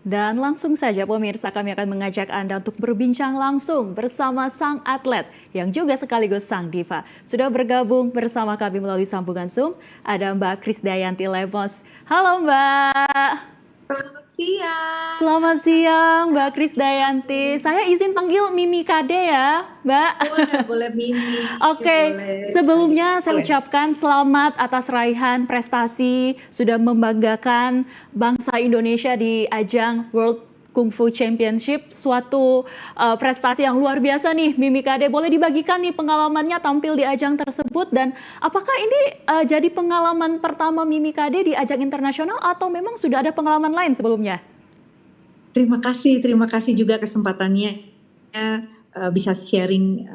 Dan langsung saja pemirsa, kami akan mengajak Anda untuk berbincang langsung bersama sang atlet yang juga sekaligus sang diva. Sudah bergabung bersama kami melalui sambungan Zoom, ada Mbak Krisdayanti Lemos. Halo Mbak. Selamat siang. Selamat siang Mbak Krisdayanti. Saya izin panggil Mimi Kade ya Mbak. Boleh Mimi. Oke, Boleh. sebelumnya saya Boleh. ucapkan selamat atas raihan prestasi sudah membanggakan bangsa Indonesia di ajang World Kung Fu Championship. Suatu prestasi yang luar biasa nih Mimi Kade. Boleh dibagikan nih pengalamannya tampil di ajang tersebut, dan apakah ini jadi pengalaman pertama Mimi Kade di ajang internasional atau memang sudah ada pengalaman lain sebelumnya? Terima kasih juga kesempatannya bisa sharing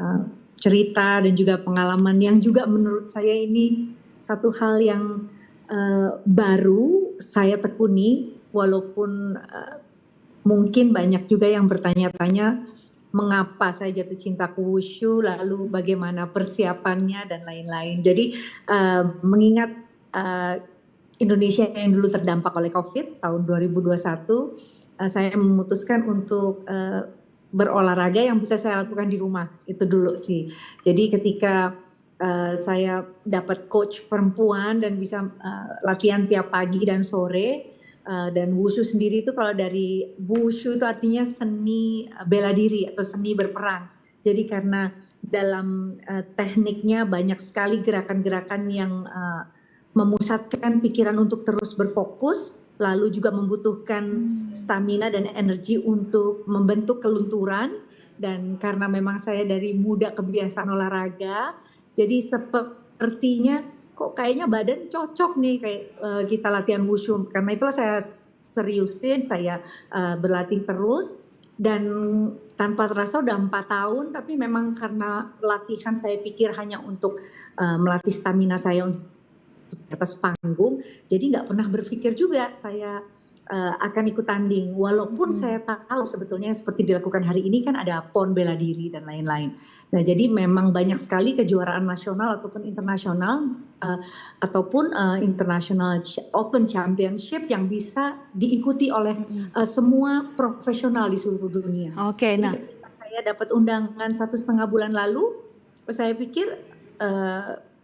cerita dan juga pengalaman yang juga menurut saya ini satu hal yang baru saya tekuni, walaupun mungkin banyak juga yang bertanya-tanya mengapa saya jatuh cinta ke wushu, lalu bagaimana persiapannya dan lain-lain. Jadi mengingat Indonesia yang dulu terdampak oleh COVID tahun 2021, saya memutuskan untuk berolahraga yang bisa saya lakukan di rumah, itu dulu sih. Jadi ketika saya dapat coach perempuan dan bisa latihan tiap pagi dan sore, dan wushu sendiri itu, kalau dari wushu itu artinya seni bela diri atau seni berperang. Jadi karena dalam tekniknya banyak sekali gerakan-gerakan yang memusatkan pikiran untuk terus berfokus, lalu juga membutuhkan stamina dan energi untuk membentuk kelunturan. Dan karena memang saya dari muda kebiasaan olahraga, jadi sepertinya kok kayaknya badan cocok nih kayak kita latihan wushu. Karena itulah saya seriusin, saya berlatih terus, dan tanpa terasa udah 4 tahun. Tapi memang karena latihan saya pikir hanya untuk melatih stamina saya untuk di atas panggung, jadi nggak pernah berpikir juga saya akan ikut tanding. Walaupun saya tahu sebetulnya seperti dilakukan hari ini kan ada PON bela diri dan lain-lain. Nah, jadi memang banyak sekali kejuaraan nasional ataupun internasional international open championship yang bisa diikuti oleh semua profesional di seluruh dunia. Oke, jadi ketika saya dapat undangan 1,5 bulan lalu, saya pikir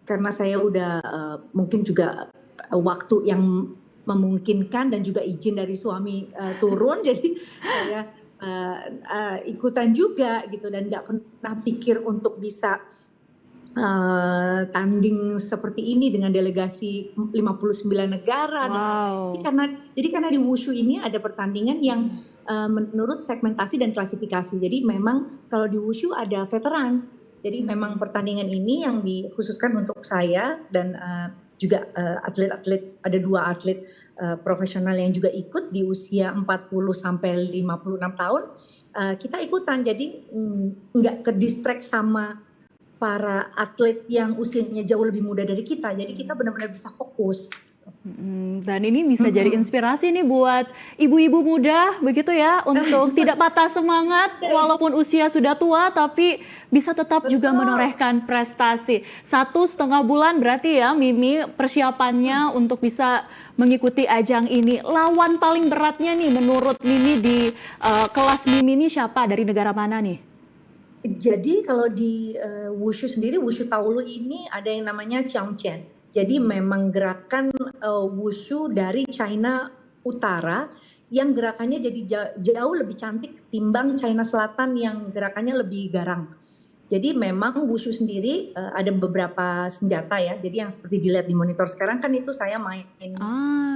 karena saya udah mungkin juga waktu yang memungkinkan dan juga izin dari suami turun, jadi saya ikutan juga gitu, dan nggak pernah pikir untuk bisa tanding seperti ini dengan delegasi 59 negara. Wow. Jadi karena di wushu ini ada pertandingan yang menurut segmentasi dan klasifikasi. Jadi memang kalau di wushu ada veteran. Jadi memang pertandingan ini yang dikhususkan untuk saya dan juga atlet-atlet, ada 2 atlet profesional yang juga ikut di usia 40 sampai 56 tahun. Kita ikutan, jadi nggak ke distract sama para atlet yang usianya jauh lebih muda dari kita. Jadi kita benar-benar bisa fokus. Dan ini bisa jadi inspirasi nih buat ibu-ibu muda begitu ya, untuk tidak patah semangat walaupun usia sudah tua, tapi bisa tetap juga menorehkan prestasi. 1,5 bulan berarti ya Mimi persiapannya untuk bisa mengikuti ajang ini. Lawan paling beratnya nih menurut Mimi di kelas Mimi ini siapa, dari negara mana nih? Jadi kalau di wushu sendiri, wushu Taolu ini ada yang namanya Qiangqian. Jadi memang gerakan wushu dari China Utara yang gerakannya jadi jauh lebih cantik timbang China Selatan yang gerakannya lebih garang. Jadi memang wushu sendiri ada beberapa senjata ya. Jadi yang seperti dilihat di monitor sekarang kan itu saya main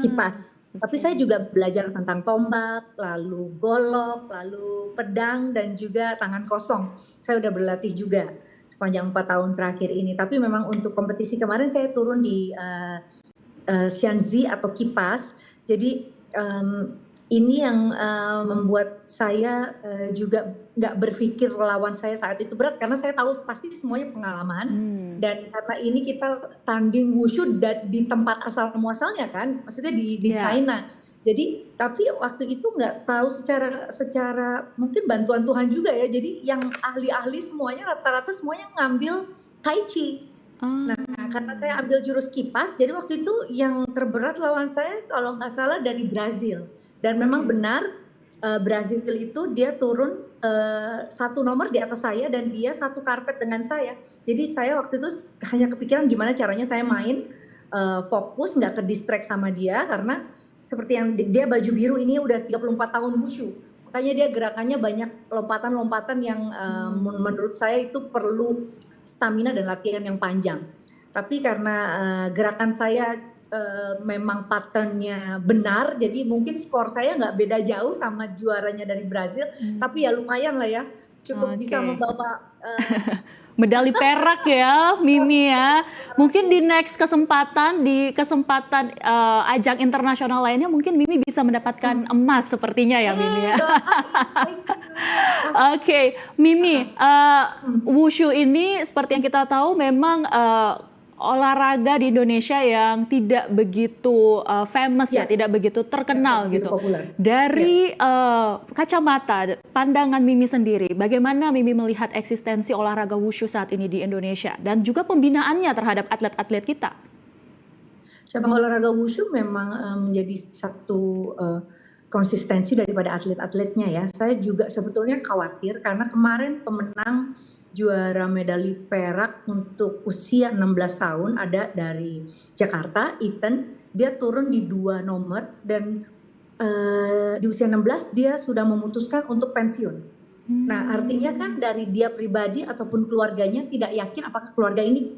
kipas. Tapi saya juga belajar tentang tombak, lalu golok, lalu pedang, dan juga tangan kosong. Saya udah berlatih juga sepanjang 4 tahun terakhir ini. Tapi memang untuk kompetisi kemarin saya turun di Xianzi atau kipas. Jadi ini yang membuat saya juga nggak berpikir lawan saya saat itu berat, karena saya tahu pasti semuanya pengalaman. Dan karena ini kita tanding wushu di tempat asal muasalnya kan, maksudnya di China. Jadi tapi waktu itu nggak tahu secara mungkin bantuan Tuhan juga ya. Jadi yang ahli-ahli semuanya rata-rata semuanya ngambil Tai Chi. Nah, karena saya ambil jurus kipas, jadi waktu itu yang terberat lawan saya kalau nggak salah dari Brazil. Dan memang benar Brazil itu dia turun satu nomor di atas saya dan dia satu karpet dengan saya. Jadi saya waktu itu hanya kepikiran gimana caranya saya main fokus, nggak ke distract sama dia, karena seperti yang dia baju biru ini udah 34 tahun wushu. Makanya dia gerakannya banyak lompatan-lompatan yang menurut saya itu perlu stamina dan latihan yang panjang. Tapi karena gerakan saya memang patternnya benar, jadi mungkin skor saya nggak beda jauh sama juaranya dari Brazil, tapi ya lumayan lah ya, cukup bisa membawa medali perak ya Mimi ya. Mungkin di next kesempatan, di kesempatan ajang internasional lainnya mungkin Mimi bisa mendapatkan emas sepertinya ya Mimi ya. Oke, Mimi, wushu ini seperti yang kita tahu memang olahraga di Indonesia yang tidak begitu famous ya, tidak begitu terkenal gitu. Populer. Dari kacamata pandangan Mimi sendiri, bagaimana Mimi melihat eksistensi olahraga wushu saat ini di Indonesia dan juga pembinaannya terhadap atlet-atlet kita? Cabang olahraga wushu memang menjadi satu konsistensi daripada atlet-atletnya ya. Saya juga sebetulnya khawatir karena kemarin pemenang juara medali perak untuk usia 16 tahun ada dari Jakarta, Ethan. Dia turun di 2 nomor dan di usia 16 dia sudah memutuskan untuk pensiun. Nah, artinya kan dari dia pribadi ataupun keluarganya tidak yakin apakah keluarga ini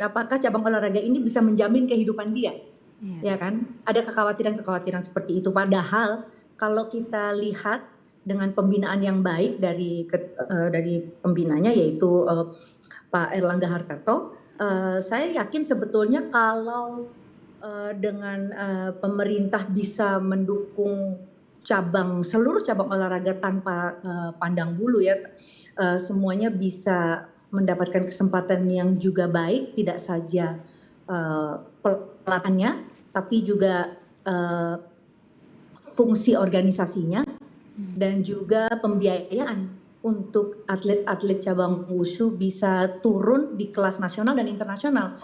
apakah cabang olahraga ini bisa menjamin kehidupan dia. Ya kan? Ada kekhawatiran-kekhawatiran seperti itu. Padahal kalau kita lihat dengan pembinaan yang baik dari pembinanya yaitu Pak Erlangga Hartarto, saya yakin sebetulnya kalau dengan pemerintah bisa mendukung seluruh cabang olahraga tanpa pandang bulu ya, semuanya bisa mendapatkan kesempatan yang juga baik, tidak saja pelatihnya tapi juga fungsi organisasinya dan juga pembiayaan untuk atlet-atlet cabang wushu bisa turun di kelas nasional dan internasional.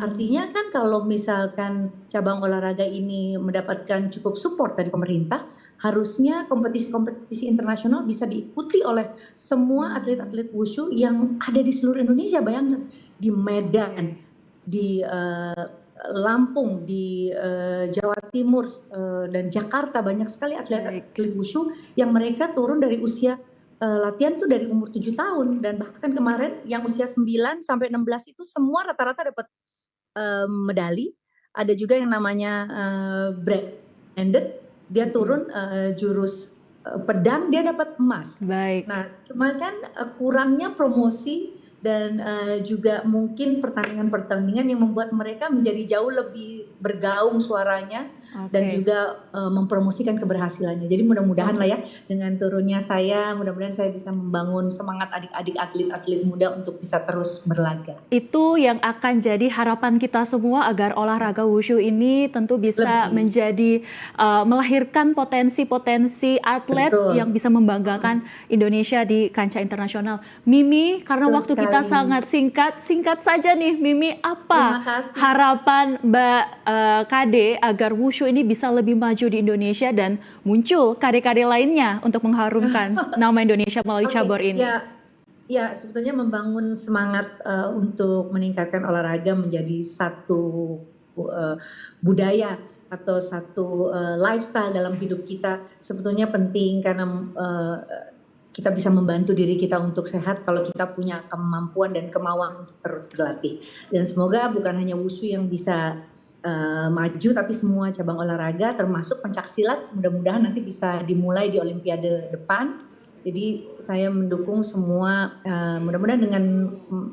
Artinya kan kalau misalkan cabang olahraga ini mendapatkan cukup support dari pemerintah, harusnya kompetisi-kompetisi internasional bisa diikuti oleh semua atlet-atlet wushu yang ada di seluruh Indonesia. Bayangkan di Medan, di Lampung, di Jawa Timur dan Jakarta banyak sekali atlet-atlet wushu yang mereka turun dari usia latihan tuh dari umur 7 tahun dan bahkan kemarin yang usia 9 sampai 16 itu semua rata-rata dapat medali. Ada juga yang namanya Brandon, dia turun jurus pedang, dia dapat emas. Baik. Nah, cuma kan kurangnya promosi dan juga mungkin pertandingan-pertandingan yang membuat mereka menjadi jauh lebih bergaung suaranya dan juga mempromosikan keberhasilannya. Jadi mudah-mudahan lah ya dengan turunnya saya, mudah-mudahan saya bisa membangun semangat adik-adik atlet-atlet muda untuk bisa terus berlaga. Itu yang akan jadi harapan kita semua agar olahraga wushu ini tentu bisa menjadi melahirkan potensi-potensi atlet yang bisa membanggakan Indonesia di kancah internasional. Mimi, karena waktu kita sangat singkat saja nih Mimi, apa harapan Mbak Kade agar wushu ini bisa lebih maju di Indonesia dan muncul kade-kade lainnya untuk mengharumkan nama Indonesia melalui cabur ini? Ya, sebetulnya membangun semangat untuk meningkatkan olahraga menjadi satu budaya atau satu lifestyle dalam hidup kita sebetulnya penting karena kita bisa membantu diri kita untuk sehat kalau kita punya kemampuan dan kemauan untuk terus berlatih. Dan semoga bukan hanya wushu yang bisa maju, tapi semua cabang olahraga termasuk pencaksilat mudah-mudahan nanti bisa dimulai di Olimpiade depan. Jadi saya mendukung semua, mudah-mudahan dengan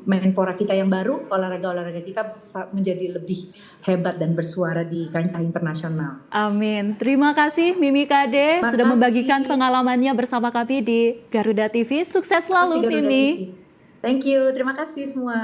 Menpora kita yang baru, olahraga-olahraga kita menjadi lebih hebat dan bersuara di kancah internasional. Amin. Terima kasih Mimi Kade sudah membagikan pengalamannya bersama kami di Garuda TV. Sukses selalu Mimi. Thank you, terima kasih semua.